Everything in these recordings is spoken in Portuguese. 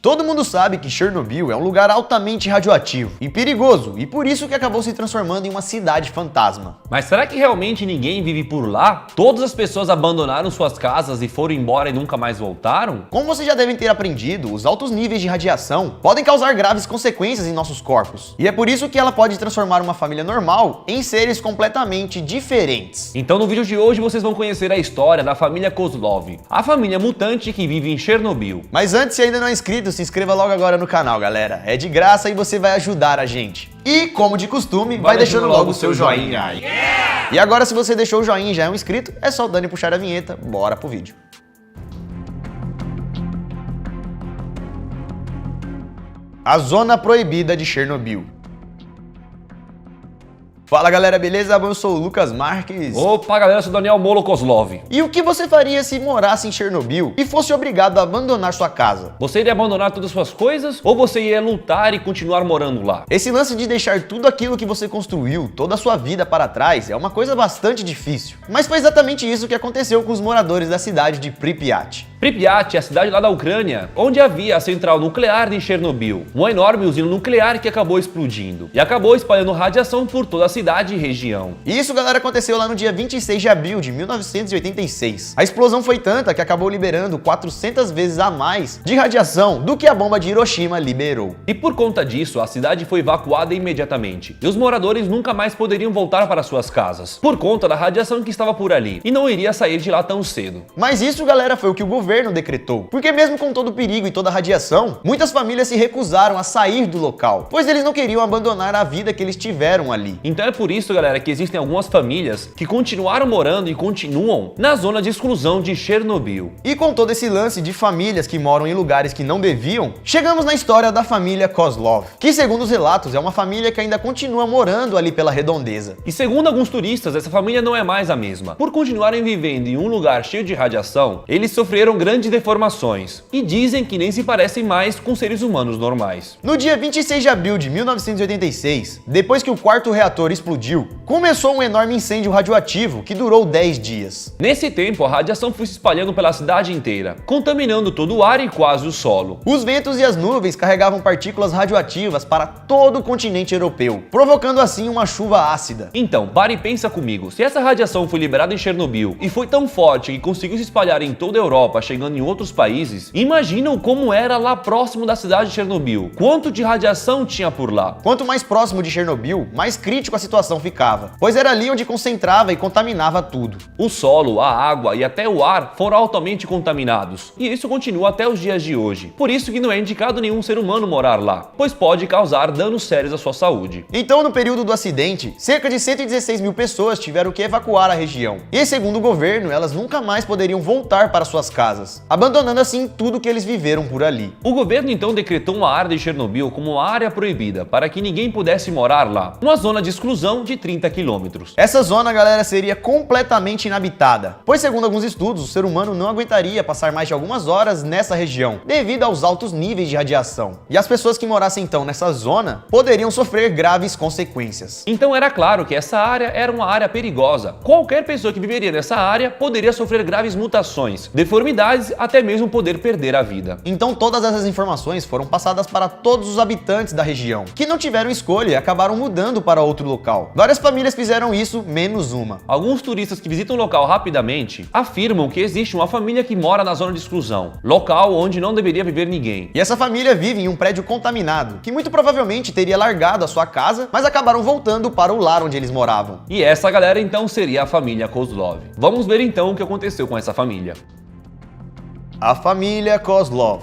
Todo mundo sabe que Chernobyl é um lugar altamente radioativo e perigoso, e por isso que acabou se transformando em uma cidade fantasma. Mas será que realmente ninguém vive por lá? Todas as pessoas abandonaram suas casas e foram embora e nunca mais voltaram? Como vocês já devem ter aprendido, os altos níveis de radiação podem causar graves consequências em nossos corpos, e é por isso que ela pode transformar uma família normal em seres completamente diferentes. Então no vídeo de hoje vocês vão conhecer a história da família Kozlov, a família mutante que vive em Chernobyl. Mas antes, se ainda não é inscrito, se inscreva logo agora no canal, galera. É de graça e você vai ajudar a gente. E, como de costume, vai deixando logo o seu joinha aí. Yeah! E agora, se você deixou o joinha e já é um inscrito, é só o Dani puxar a vinheta. Bora pro vídeo. A Zona Proibida de Chernobyl. Fala galera, beleza? Eu sou o Lucas Marques. Opa galera, eu sou o Daniel Molo Kozlov. E o que você faria se morasse em Chernobyl e fosse obrigado a abandonar sua casa? Você iria abandonar todas as suas coisas ou você ia lutar e continuar morando lá? Esse lance de deixar tudo aquilo que você construiu, toda a sua vida para trás, é uma coisa bastante difícil. Mas foi exatamente isso que aconteceu com os moradores da cidade de Pripyat. Pripyat é a cidade lá da Ucrânia, onde havia a central nuclear de Chernobyl, uma enorme usina nuclear que acabou explodindo e acabou espalhando radiação por toda a cidade e região. E isso, galera, aconteceu lá no dia 26 de abril de 1986. A explosão foi tanta que acabou liberando 400 vezes a mais de radiação do que a bomba de Hiroshima liberou. E por conta disso, a cidade foi evacuada imediatamente, e os moradores nunca mais poderiam voltar para suas casas, por conta da radiação que estava por ali, e não iria sair de lá tão cedo. Mas isso, galera, foi o que o governo decretou, porque mesmo com todo o perigo e toda a radiação, muitas famílias se recusaram a sair do local, pois eles não queriam abandonar a vida que eles tiveram ali. Então é por isso, galera, que existem algumas famílias que continuaram morando e continuam na zona de exclusão de Chernobyl. E com todo esse lance de famílias que moram em lugares que não deviam, chegamos na história da família Kozlov, que segundo os relatos é uma família que ainda continua morando ali pela redondeza. E segundo alguns turistas, essa família não é mais a mesma. Por continuarem vivendo em um lugar cheio de radiação, eles sofreram grandes deformações e dizem que nem se parecem mais com seres humanos normais. No dia 26 de abril de 1986, depois que o quarto reator explodiu, começou um enorme incêndio radioativo que durou 10 dias. Nesse tempo, a radiação foi se espalhando pela cidade inteira, contaminando todo o ar e quase o solo. Os ventos e as nuvens carregavam partículas radioativas para todo o continente europeu, provocando assim uma chuva ácida. Então, para e pensa comigo, se essa radiação foi liberada em Chernobyl e foi tão forte que conseguiu se espalhar em toda a Europa, chegando em outros países, imaginam como era lá próximo da cidade de Chernobyl. Quanto de radiação tinha por lá? Quanto mais próximo de Chernobyl, mais crítico a situação ficava, pois era ali onde concentrava e contaminava tudo. O solo, a água e até o ar foram altamente contaminados, e isso continua até os dias de hoje. Por isso que não é indicado nenhum ser humano morar lá, pois pode causar danos sérios à sua saúde. Então, no período do acidente, cerca de 116 mil pessoas tiveram que evacuar a região. E segundo o governo, elas nunca mais poderiam voltar para suas casas, abandonando assim tudo que eles viveram por ali. O governo então decretou uma área de Chernobyl como uma área proibida, para que ninguém pudesse morar lá, uma zona de exclusão de 30 quilômetros. Essa zona, galera, seria completamente inabitada, pois segundo alguns estudos, o ser humano não aguentaria passar mais de algumas horas nessa região, devido aos altos níveis de radiação. E as pessoas que morassem então nessa zona, poderiam sofrer graves consequências. Então era claro que essa área era uma área perigosa. Qualquer pessoa que viveria nessa área poderia sofrer graves mutações, deformidades, até mesmo poder perder a vida. Então todas essas informações foram passadas para todos os habitantes da região, que não tiveram escolha e acabaram mudando para outro local. Várias famílias fizeram isso, menos uma. Alguns turistas que visitam o local rapidamente afirmam que existe uma família que mora na zona de exclusão, local onde não deveria viver ninguém. E essa família vive em um prédio contaminado, que muito provavelmente teria largado a sua casa, mas acabaram voltando para o lar onde eles moravam. E essa galera então seria a família Kozlov. Vamos ver então o que aconteceu com essa família. A família Kozlov.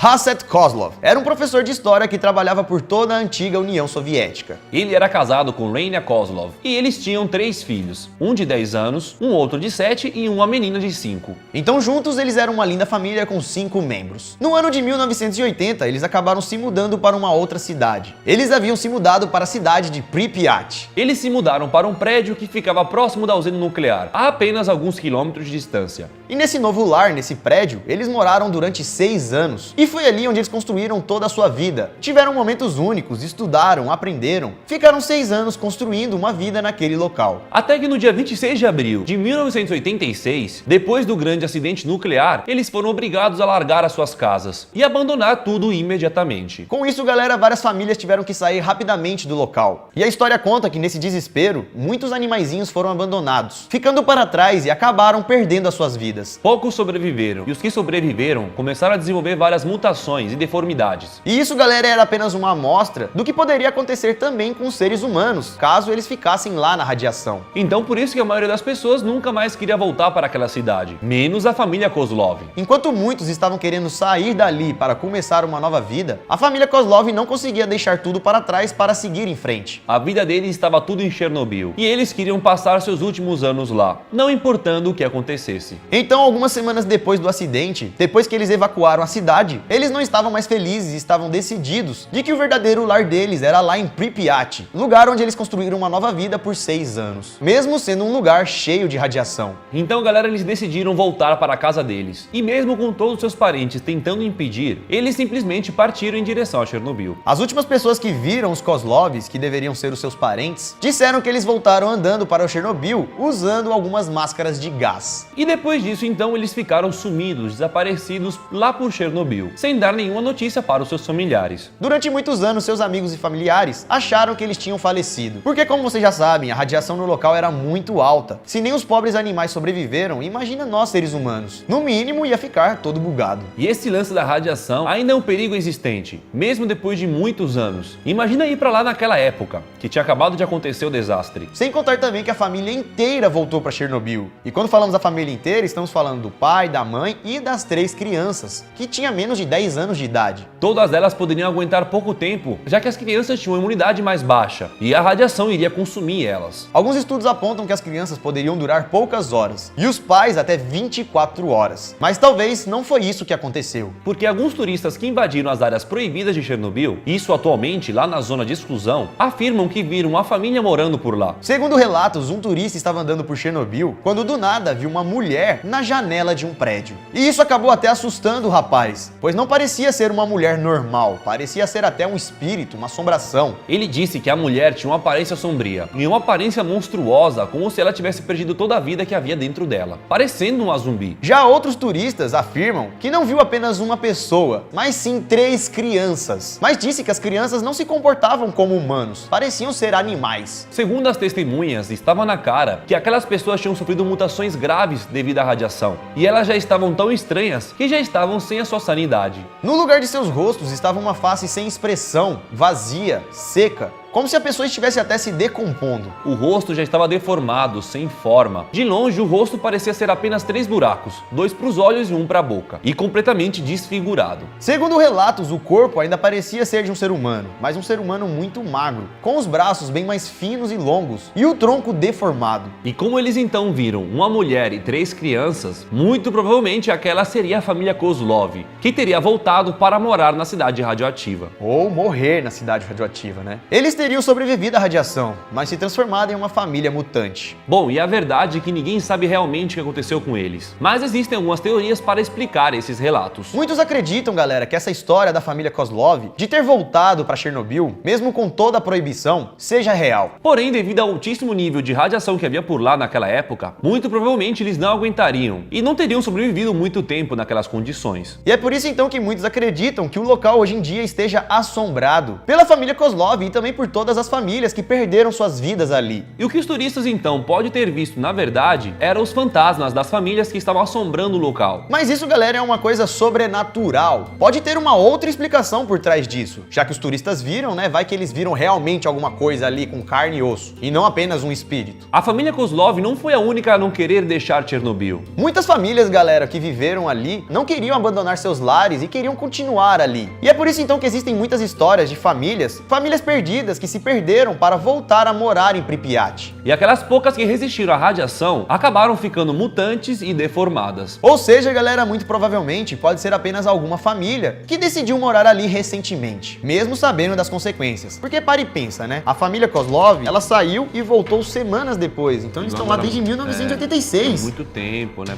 Haset Kozlov era um professor de história que trabalhava por toda a antiga União Soviética. Ele era casado com Lenia Kozlov e eles tinham 3 filhos, um de 10 anos, um outro de 7 e uma menina de 5. Então juntos eles eram uma linda família com 5 membros. No ano de 1980 eles acabaram se mudando para uma outra cidade. Eles haviam se mudado para a cidade de Pripyat. Eles se mudaram para um prédio que ficava próximo da usina nuclear, a apenas alguns quilômetros de distância. E nesse novo lar, nesse prédio, eles moraram durante 6 anos. E foi ali onde eles construíram toda a sua vida. Tiveram momentos únicos, estudaram, aprenderam, ficaram 6 anos construindo uma vida naquele local. Até que no dia 26 de abril de 1986, depois do grande acidente nuclear, eles foram obrigados a largar as suas casas e abandonar tudo imediatamente. Com isso, galera, várias famílias tiveram que sair rapidamente do local. E a história conta que nesse desespero, muitos animaizinhos foram abandonados, ficando para trás e acabaram perdendo as suas vidas. Poucos sobreviveram, e os que sobreviveram começaram a desenvolver várias mutações e deformidades. E isso, galera, era apenas uma amostra do que poderia acontecer também com os seres humanos, caso eles ficassem lá na radiação. Então por isso que a maioria das pessoas nunca mais queria voltar para aquela cidade, menos a família Kozlov. Enquanto muitos estavam querendo sair dali para começar uma nova vida, a família Kozlov não conseguia deixar tudo para trás para seguir em frente. A vida deles estava tudo em Chernobyl, e eles queriam passar seus últimos anos lá, não importando o que acontecesse. Então, algumas semanas depois do acidente, depois que eles evacuaram a cidade, eles não estavam mais felizes e estavam decididos de que o verdadeiro lar deles era lá em Pripyat, lugar onde eles construíram uma nova vida por 6 anos, mesmo sendo um lugar cheio de radiação. Então, galera, eles decidiram voltar para a casa deles, e mesmo com todos seus parentes tentando impedir, eles simplesmente partiram em direção a Chernobyl. As últimas pessoas que viram os Kozlovs, que deveriam ser os seus parentes, disseram que eles voltaram andando para o Chernobyl usando algumas máscaras de gás. E depois disso, então, eles ficaram sumidos, desaparecidos lá por Chernobyl, sem dar nenhuma notícia para os seus familiares. Durante muitos anos, seus amigos e familiares acharam que eles tinham falecido, porque, como vocês já sabem, a radiação no local era muito alta. Se nem os pobres animais sobreviveram, imagina nós, seres humanos. No mínimo, ia ficar todo bugado. E esse lance da radiação ainda é um perigo existente, mesmo depois de muitos anos. Imagina ir pra lá naquela época, que tinha acabado de acontecer o desastre. Sem contar também que a família inteira voltou para Chernobyl. E quando falamos da família inteira, estamos falando do pai, da mãe e das 3 crianças, que tinham menos de 10 anos de idade. Todas elas poderiam aguentar pouco tempo, já que as crianças tinham uma imunidade mais baixa, e a radiação iria consumir elas. Alguns estudos apontam que as crianças poderiam durar poucas horas, e os pais até 24 horas. Mas talvez não foi isso que aconteceu. Porque alguns turistas que invadiram as áreas proibidas de Chernobyl, isso atualmente lá na zona de exclusão, afirmam que viram uma família morando por lá. Segundo relatos, um turista estava andando por Chernobyl quando do nada viu uma mulher na janela de um prédio. E isso acabou até assustando o rapaz, pois não parecia ser uma mulher normal, parecia ser até um espírito, uma assombração. Ele disse que a mulher tinha uma aparência sombria e uma aparência monstruosa, como se ela tivesse perdido toda a vida que havia dentro dela, parecendo uma zumbi. Já outros turistas afirmam que não viu apenas uma pessoa, mas sim 3 crianças. Mas disse que as crianças não se comportavam como humanos, pareciam ser animais. Segundo as testemunhas, estava na cara que aquelas pessoas tinham sofrido mutações graves devido à radiação, e elas já estavam tão estranhas que já estavam sem a sua sanidade. No lugar de seus rostos estava uma face sem expressão, vazia, seca, como se a pessoa estivesse até se decompondo. O rosto já estava deformado, sem forma. De longe, o rosto parecia ser apenas 3 buracos, 2 para os olhos e 1 para a boca, e completamente desfigurado. Segundo relatos, o corpo ainda parecia ser de um ser humano, mas um ser humano muito magro, com os braços bem mais finos e longos, e o tronco deformado. E como eles então viram uma mulher e 3 crianças, muito provavelmente aquela seria a família Kozlov, que teria voltado para morar na cidade radioativa. Ou morrer na cidade radioativa, né? Eles teriam sobrevivido à radiação, mas se transformado em uma família mutante. Bom, e a verdade é que ninguém sabe realmente o que aconteceu com eles, mas existem algumas teorias para explicar esses relatos. Muitos acreditam, galera, que essa história da família Kozlov, de ter voltado para Chernobyl, mesmo com toda a proibição, seja real. Porém, devido ao altíssimo nível de radiação que havia por lá naquela época, muito provavelmente eles não aguentariam e não teriam sobrevivido muito tempo naquelas condições. E é por isso então que muitos acreditam que o local hoje em dia esteja assombrado pela família Kozlov e também por todas as famílias que perderam suas vidas ali. E o que os turistas então podem ter visto, na verdade, eram os fantasmas das famílias que estavam assombrando o local. Mas isso, galera, é uma coisa sobrenatural. Pode ter uma outra explicação por trás disso. Já que os turistas viram, né, vai que eles viram realmente alguma coisa ali com carne e osso, e não apenas um espírito. A família Kozlov não foi a única a não querer deixar Chernobyl. Muitas famílias, galera, que viveram ali, não queriam abandonar seus lares e queriam continuar ali. E é por isso então que existem muitas histórias de famílias perdidas que se perderam para voltar a morar em Pripyat. E aquelas poucas que resistiram à radiação acabaram ficando mutantes e deformadas. Ou seja, galera, muito provavelmente pode ser apenas alguma família que decidiu morar ali recentemente, mesmo sabendo das consequências. Porque para e pensa, né? A família Kozlov, ela saiu e voltou semanas depois, então eles estão lá desde 1986. Muito tempo, né?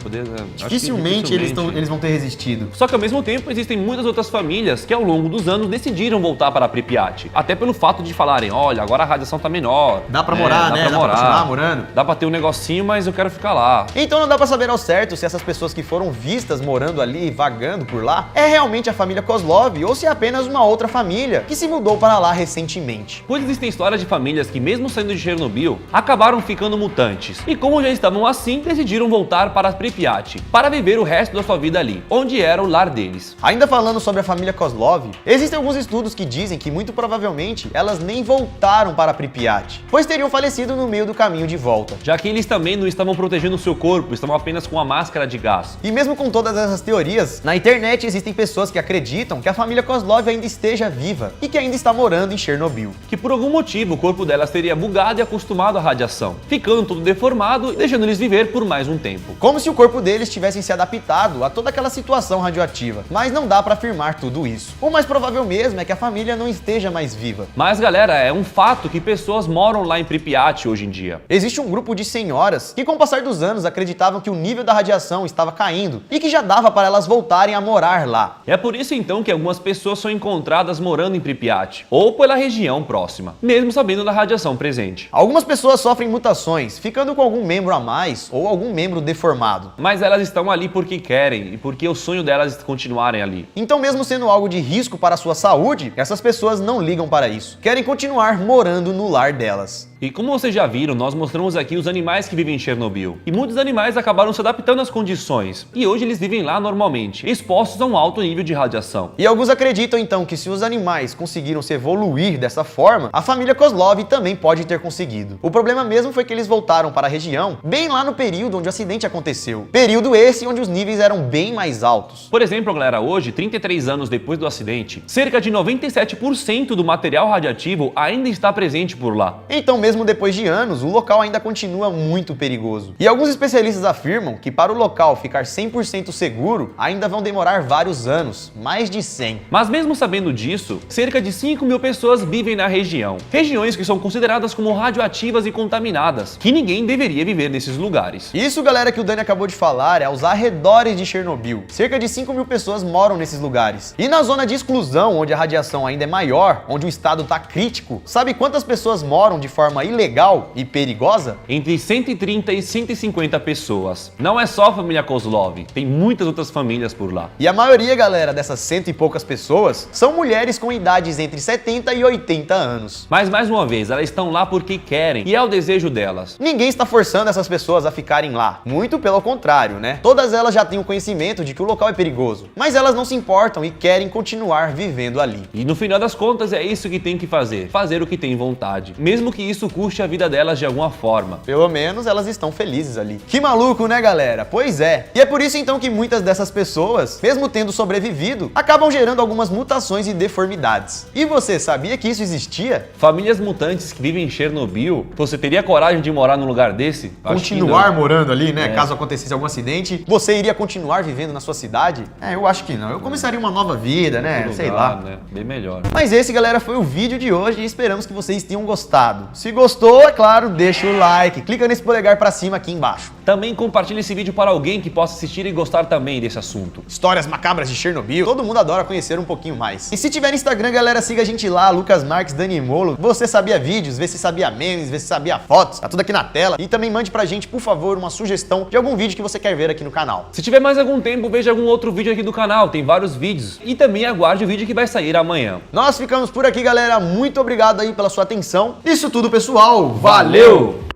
Dificilmente eles vão ter resistido. Só que ao mesmo tempo existem muitas outras famílias que ao longo dos anos decidiram voltar para Pripyat. Até pelo fato de falarem, olha, agora a radiação tá menor. Dá pra morar, né? Dá pra continuar morando. Dá pra ter um negocinho, mas eu quero ficar lá. Então não dá pra saber ao certo se essas pessoas que foram vistas morando ali, vagando por lá, é realmente a família Kozlov ou se é apenas uma outra família que se mudou para lá recentemente. Pois existem histórias de famílias que mesmo saindo de Chernobyl, acabaram ficando mutantes. E como já estavam assim, decidiram voltar para Pripyat, para viver o resto da sua vida ali, onde era o lar deles. Ainda falando sobre a família Kozlov, existem alguns estudos que dizem que muito provavelmente elas nem voltaram para Pripyat, pois teriam falecido no meio do caminho de volta. Já que eles também não estavam protegendo o seu corpo, estavam apenas com a máscara de gás. E mesmo com todas essas teorias, na internet existem pessoas que acreditam que a família Kozlov ainda esteja viva e que ainda está morando em Chernobyl. Que por algum motivo o corpo delas teria bugado e acostumado à radiação, ficando todo deformado e deixando eles viver por mais um tempo. Como se o corpo deles tivesse se adaptado a toda aquela situação radioativa, mas não dá pra afirmar tudo isso. O mais provável mesmo é que a família não esteja mais viva. Mas galera, é um fato que pessoas moram lá em Pripyat hoje em dia. Existe um grupo de senhoras que com o passar dos anos acreditavam que o nível da radiação estava caindo e que já dava para elas voltarem a morar lá. É por isso então que algumas pessoas são encontradas morando em Pripyat, ou pela região próxima, mesmo sabendo da radiação presente. Algumas pessoas sofrem mutações, ficando com algum membro a mais ou algum membro deformado. Mas elas estão ali porque querem e porque o sonho delas é continuarem ali. Então, mesmo sendo algo de risco para a sua saúde, essas pessoas não ligam para isso. Querem continuar morando no lar delas. E como vocês já viram, nós mostramos aqui os animais que vivem em Chernobyl. E muitos animais acabaram se adaptando às condições. E hoje eles vivem lá normalmente, expostos a um alto nível de radiação. E alguns acreditam então que se os animais conseguiram se evoluir dessa forma, a família Kozlov também pode ter conseguido. O problema mesmo foi que eles voltaram para a região bem lá no período onde o acidente aconteceu. Período esse onde os níveis eram bem mais altos. Por exemplo, galera, hoje, 33 anos depois do acidente, cerca de 97% do material radioativo ainda está presente por lá. Então, mesmo depois de anos, o local ainda continua muito perigoso. E alguns especialistas afirmam que para o local ficar 100% seguro, ainda vão demorar vários anos, mais de 100. Mas mesmo sabendo disso, cerca de 5.000 pessoas vivem na região. Regiões que são consideradas como radioativas e contaminadas, que ninguém deveria viver nesses lugares. Isso, galera, que o Dani acabou de falar é aos arredores de Chernobyl. Cerca de 5.000 pessoas moram nesses lugares. E na zona de exclusão, onde a radiação ainda é maior, onde o estado tá crítico, sabe quantas pessoas moram de forma ilegal e perigosa? Entre 130 e 150 pessoas. Não é só a família Kozlov, tem muitas outras famílias por lá. E a maioria, galera, dessas cento e poucas pessoas são mulheres com idades entre 70 e 80 anos. Mas mais uma vez, elas estão lá porque querem e é o desejo delas. Ninguém está forçando essas pessoas a ficarem lá. Muito pelo contrário, né? Todas elas já têm o conhecimento de que o local é perigoso, mas elas não se importam e querem continuar vivendo ali. E no final das contas é isso que tem que fazer o que tem vontade, mesmo que isso custe a vida delas de alguma forma. Pelo menos elas estão felizes ali. Que maluco, né, galera? Pois é. E é por isso então que muitas dessas pessoas, mesmo tendo sobrevivido, acabam gerando algumas mutações e deformidades. E você sabia que isso existia? Famílias mutantes que vivem em Chernobyl, você teria coragem de morar num lugar desse? Continuar morando ali, né? Caso acontecesse algum acidente, você iria continuar vivendo na sua cidade? Eu acho que não. Eu começaria uma nova vida, né? Sei lá. Né? Bem melhor. Mas esse, galera, foi o vídeo de hoje e esperamos que vocês tenham gostado. Se gostou, é claro, deixa o like, clica nesse polegar pra cima aqui embaixo. Também compartilhe esse vídeo para alguém que possa assistir e gostar também desse assunto. Histórias macabras de Chernobyl, todo mundo adora conhecer um pouquinho mais. E se tiver no Instagram, galera, siga a gente lá, Lucas Marques, Dani Molo. Você sabia vídeos, vê se sabia memes, vê se sabia fotos, tá tudo aqui na tela. E também mande pra gente, por favor, uma sugestão de algum vídeo que você quer ver aqui no canal. Se tiver mais algum tempo, veja algum outro vídeo aqui do canal, tem vários vídeos. E também aguarde o vídeo que vai sair amanhã. Nós ficamos por aqui, galera, muito obrigado aí pela sua atenção. Isso tudo, pessoal. Valeu!